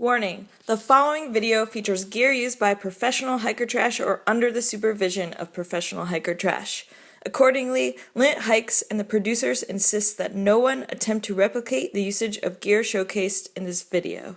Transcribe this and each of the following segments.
Warning, the following video features gear used by professional hiker trash or under the supervision of professional hiker trash. Accordingly, Linthikes and the producers insist that no one attempt to replicate the usage of gear showcased in this video.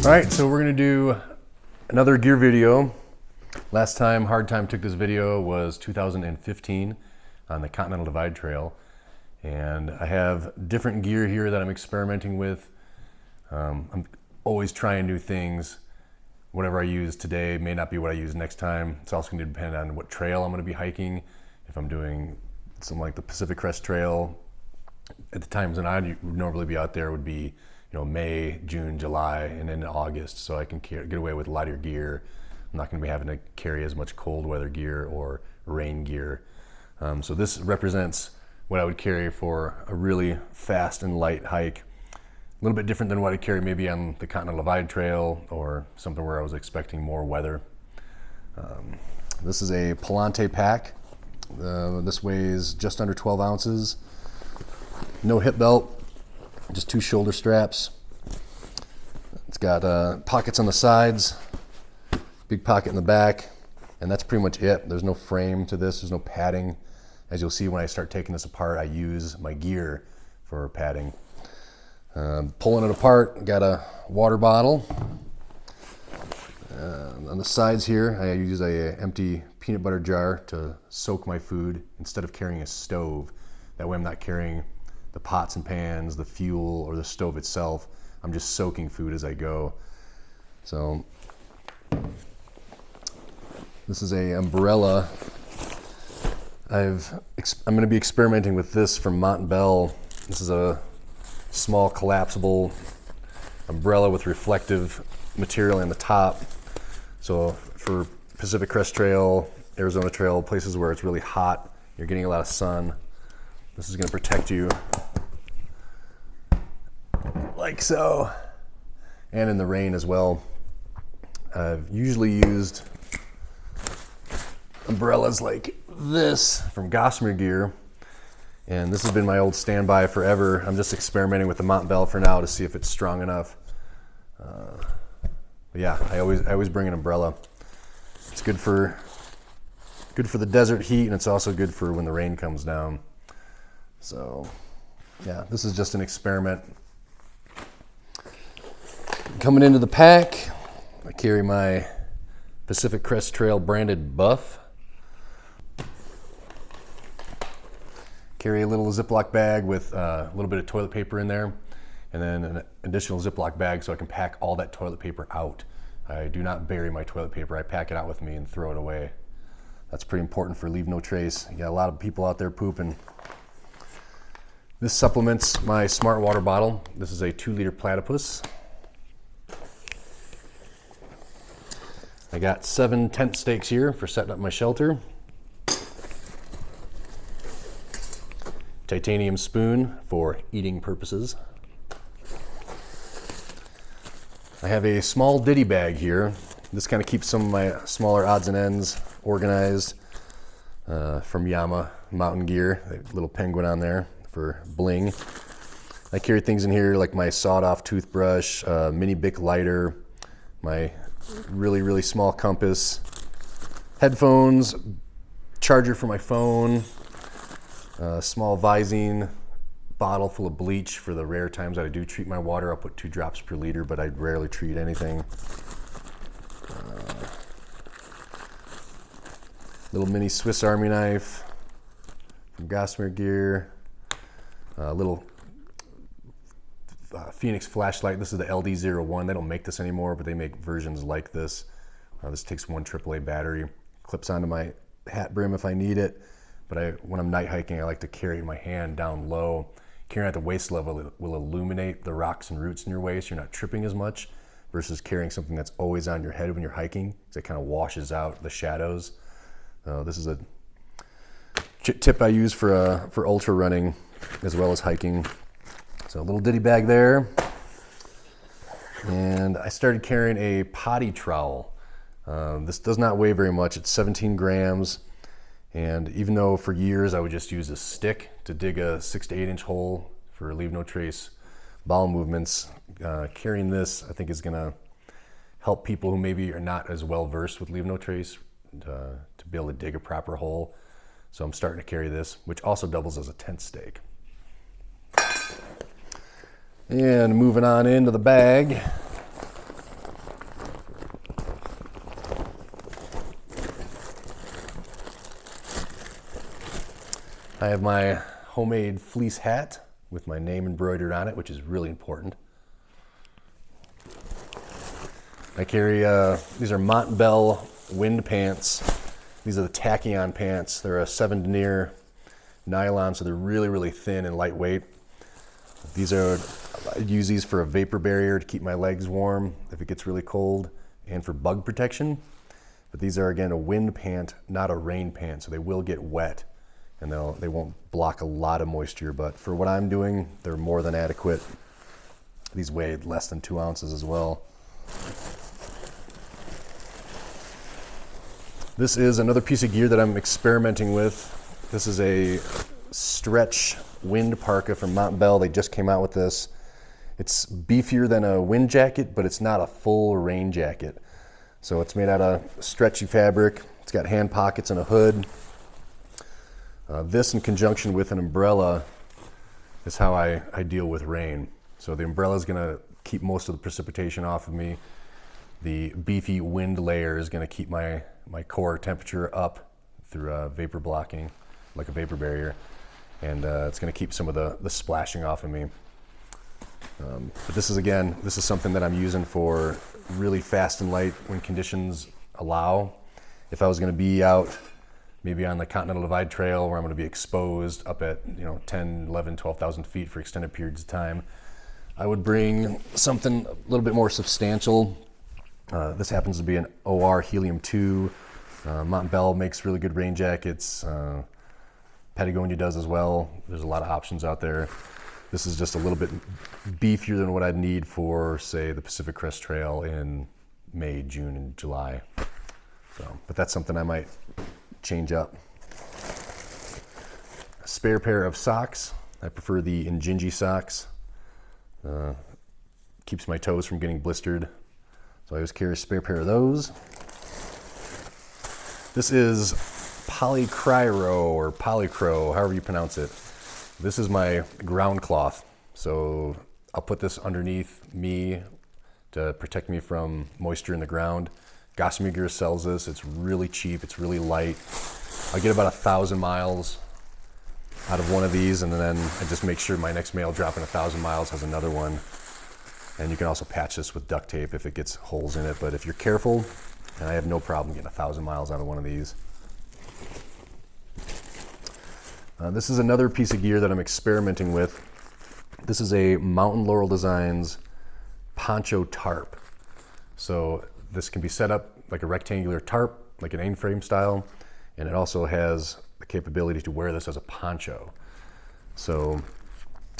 Alright, so we're going to do another gear video. Last time Hard Time took this video was 2015 on the Continental Divide trail. And I have different gear here that I'm experimenting with. I'm always trying new things. Whatever I use today may not be what I use next time. It's also going to depend on what trail I'm going to be hiking. If I'm doing something like the Pacific Crest trail, at the times when I would normally be out there would be May, June, July, and then August, so I can get away with lighter gear. I'm not going to be having to carry as much cold weather gear or rain gear. So this represents what I would carry for a really fast and light hike. A little bit different than what I carry maybe on the Continental Divide trail or something where I was expecting more weather. This is a Palante pack. This weighs just under 12 ounces. No hip belt. Just 2 shoulder straps. It's got pockets on the sides, big pocket in the back, and that's pretty much it. There's no frame to this, there's no padding. As you'll see when I start taking this apart, I use my gear for padding. Pulling it apart, got a water bottle. On the sides here, I use a empty peanut butter jar to soak my food instead of carrying a stove. That way I'm not carrying the pots and pans, the fuel, or the stove itself. I'm just soaking food as I go. So this is a umbrella. I'm going to be experimenting with this from mont'bell. This is a small collapsible umbrella with reflective material in the top. So for Pacific Crest Trail, Arizona Trail, places where it's really hot, you're getting a lot of sun, this is going to protect you like so, and in the rain as well. I've usually used umbrellas like this from Gossamer Gear, and this has been my old standby forever. I'm just experimenting with the mont'bell for now to see if it's strong enough. But yeah, I always bring an umbrella. It's good for the desert heat, and it's also good for when the rain comes down. So yeah, this is just an experiment. Coming into the pack, I carry my Pacific Crest Trail branded buff. Carry a little Ziploc bag with a little bit of toilet paper in there, and then an additional Ziploc bag so I can pack all that toilet paper out. I do not bury my toilet paper. I pack it out with me and throw it away. That's pretty important for leave no trace. You got a lot of people out there pooping. This supplements my smart water bottle. This is a 2-liter platypus. I got 7 tent stakes here for setting up my shelter. Titanium spoon for eating purposes. I have a small ditty bag here. This kind of keeps some of my smaller odds and ends organized from Yama Mountain Gear. A little penguin on there for bling. I carry things in here like my sawed-off toothbrush, mini Bic lighter, my really small compass, headphones, charger for my phone, small Visine bottle full of bleach for the rare times that I do treat my water. I'll put 2 drops per liter, but I rarely treat anything. Little mini Swiss Army knife from Gossamer Gear. Little Phoenix flashlight. This is the LD01. They don't make this anymore, but they make versions like this. This takes 1 AAA battery. Clips onto my hat brim if I need it. But when I'm night hiking, I like to carry my hand down low. Carrying at the waist level will illuminate the rocks and roots in your way, so you're not tripping as much, versus carrying something that's always on your head when you're hiking, because it kind of washes out the shadows. This is a tip I use for ultra running as well as hiking. So a little ditty bag there. And I started carrying a potty trowel. This does not weigh very much. It's 17 grams. And even though for years I would just use a stick to dig a 6 to 8 inch hole for leave no trace bowel movements, carrying this I think is gonna help people who maybe are not as well versed with leave no trace to be able to dig a proper hole. So I'm starting to carry this, which also doubles as a tent stake. And moving on into the bag. I have my homemade fleece hat with my name embroidered on it, which is really important. I carry, these are mont'bell wind pants. These are the Tachyon Pants. They're a 7 denier nylon, so they're really, really thin and lightweight. I use these for a vapor barrier to keep my legs warm if it gets really cold, and for bug protection. But these are, again, a wind pant, not a rain pant, so they will get wet, and they won't block a lot of moisture, but for what I'm doing, they're more than adequate. These weigh less than 2 ounces as well. This is another piece of gear that I'm experimenting with. This is a stretch wind parka from mont'bell. They just came out with this. It's beefier than a wind jacket, but it's not a full rain jacket. So it's made out of stretchy fabric. It's got hand pockets and a hood. This in conjunction with an umbrella is how I deal with rain. So the umbrella is gonna keep most of the precipitation off of me. The beefy wind layer is gonna keep my core temperature up through vapor blocking, like a vapor barrier. And it's gonna keep some of the splashing off of me. But this is something that I'm using for really fast and light when conditions allow. If I was gonna be out maybe on the Continental Divide trail where I'm gonna be exposed up at 10, 11, 12,000 feet for extended periods of time, I would bring something a little bit more substantial. This happens to be an OR Helium-2. mont'bell makes really good rain jackets. Patagonia does as well. There's a lot of options out there. This is just a little bit beefier than what I'd need for, say, the Pacific Crest Trail in May, June, and July. But that's something I might change up. A spare pair of socks. I prefer the Injinji socks. Keeps my toes from getting blistered. So I always carry a spare pair of those. This is polycryro or polycro, however you pronounce it. This is my ground cloth. So I'll put this underneath me to protect me from moisture in the ground. Gossamer Gear sells this. It's really cheap. It's really light. I get about 1,000 miles out of one of these, and then I just make sure my next mail dropping 1,000 miles has another one. And you can also patch this with duct tape if it gets holes in it. But if you're careful, and I have no problem getting 1,000 miles out of one of these. This is another piece of gear that I'm experimenting with. This is a Mountain Laurel Designs poncho tarp. So this can be set up like a rectangular tarp, like an A-frame style, and it also has the capability to wear this as a poncho. So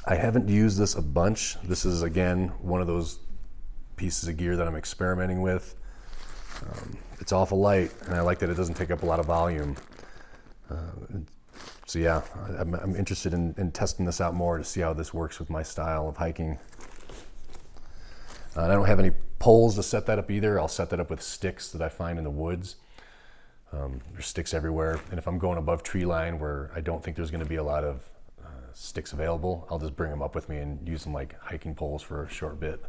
I haven't used this a bunch. This is, again, one of those pieces of gear that I'm experimenting with. It's awful light, and I like that it doesn't take up a lot of volume. So yeah, I'm interested in testing this out more to see how this works with my style of hiking. I don't have any poles to set that up either. I'll set that up with sticks that I find in the woods. There's sticks everywhere, and if I'm going above tree line where I don't think there's going to be a lot of sticks available, I'll just bring them up with me and use them like hiking poles for a short bit.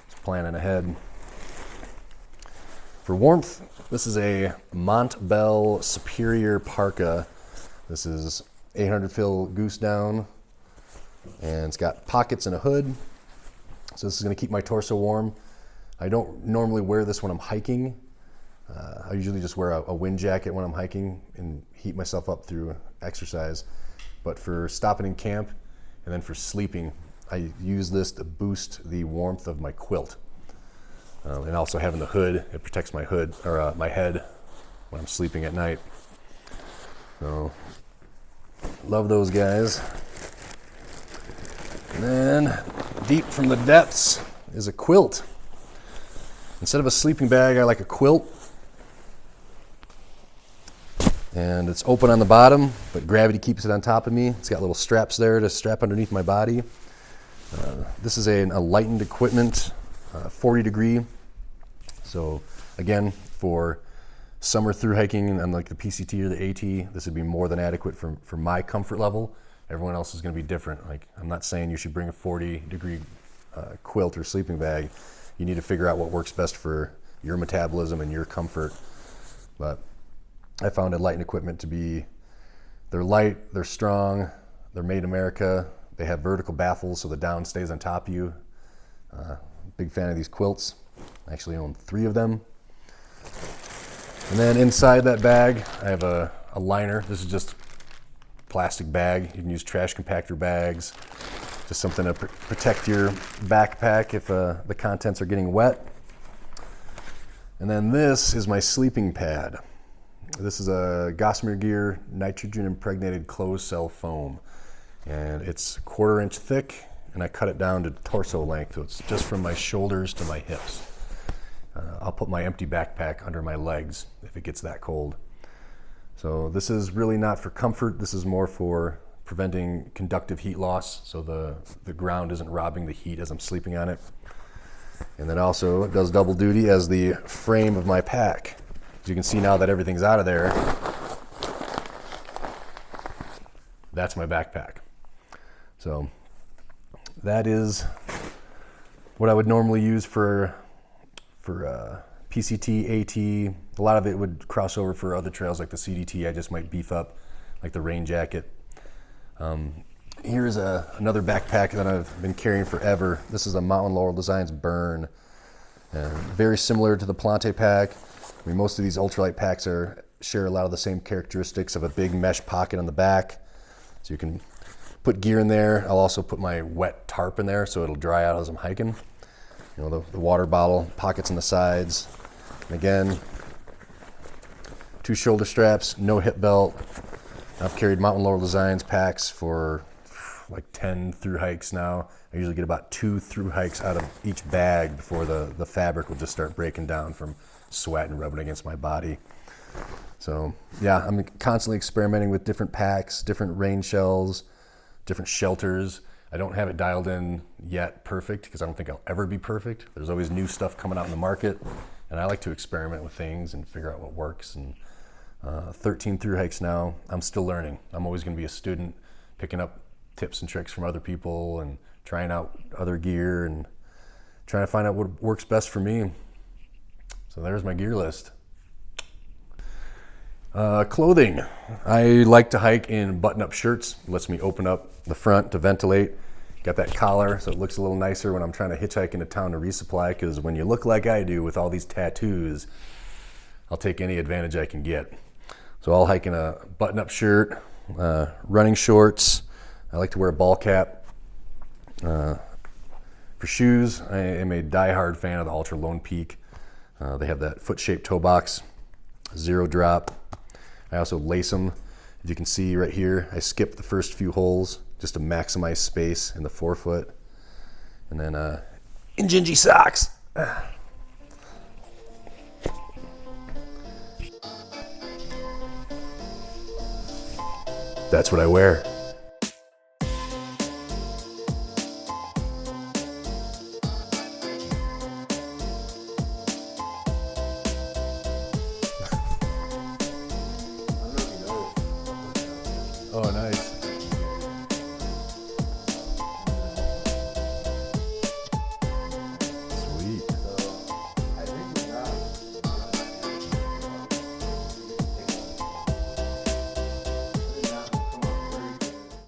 Just planning ahead. For warmth, this is a Mont'bell Superior Parka. This is 800 fill goose down, and it's got pockets and a hood. So this is going to keep my torso warm. I don't normally wear this when I'm hiking. I usually just wear a wind jacket when I'm hiking and heat myself up through exercise. But for stopping in camp and then for sleeping, I use this to boost the warmth of my quilt. And also having the hood, it protects my hood or my head when I'm sleeping at night. So love those guys. And then deep from the depths is a quilt. Instead of a sleeping bag, I like a quilt. And it's open on the bottom, but gravity keeps it on top of me. It's got little straps there to strap underneath my body. This is a lightened equipment, 40 degree. So again, for summer through hiking on like the PCT or the AT, this would be more than adequate for my comfort level. Everyone else is going to be different. Like, I'm not saying you should bring a 40 degree quilt or sleeping bag. You need to figure out what works best for your metabolism and your comfort. But I found lightened equipment to be, they're light, they're strong, they're made in America. They have vertical baffles so the down stays on top of you. Big fan of these quilts. I actually own 3 of them. And then inside that bag, I have a liner. This is just plastic bag. You can use trash compactor bags. Just something to protect your backpack if the contents are getting wet. And then this is my sleeping pad. This is a Gossamer Gear nitrogen impregnated closed cell foam. And it's 1/4 inch thick, and I cut it down to torso length, so it's just from my shoulders to my hips. I'll put my empty backpack under my legs if it gets that cold. So this is really not for comfort. This is more for preventing conductive heat loss, so the ground isn't robbing the heat as I'm sleeping on it. And then also it does double duty as the frame of my pack. As you can see now that everything's out of there, that's my backpack. So that is what I would normally use for PCT, AT. A lot of it would cross over for other trails like the CDT. I just might beef up like the rain jacket. Here's another backpack that I've been carrying forever. This is a Mountain Laurel Designs Burn. Very similar to the Plante pack. I mean, most of these ultralight packs share a lot of the same characteristics of a big mesh pocket on the back. So you can put gear in there. I'll also put my wet tarp in there so it'll dry out as I'm hiking. You know, the water bottle, pockets on the sides. And again, 2 shoulder straps, no hip belt. I've carried Mountain Laurel Designs packs for like 10 through hikes now. I usually get about 2 through hikes out of each bag before the fabric will just start breaking down from sweat and rubbing against my body. So yeah, I'm constantly experimenting with different packs, different rain shells, different shelters. I don't have it dialed in yet perfect because I don't think I'll ever be perfect. There's always new stuff coming out in the market, and I like to experiment with things and figure out what works. And 13 through hikes now, I'm still learning. I'm always going to be a student, picking up tips and tricks from other people and trying out other gear and trying to find out what works best for me. So there's my gear list. Clothing. I like to hike in button-up shirts. It lets me open up the front to ventilate. Got that collar so it looks a little nicer when I'm trying to hitchhike into town to resupply, because when you look like I do with all these tattoos, I'll take any advantage I can get. So I'll hike in a button-up shirt, running shorts. I like to wear a ball cap. For shoes, I am a die-hard fan of the Ultra Lone Peak. They have that foot-shaped toe box, 0 drop. I also lace them. As you can see right here, I skip the first few holes just to maximize space in the forefoot. And then Injinji socks. That's what I wear.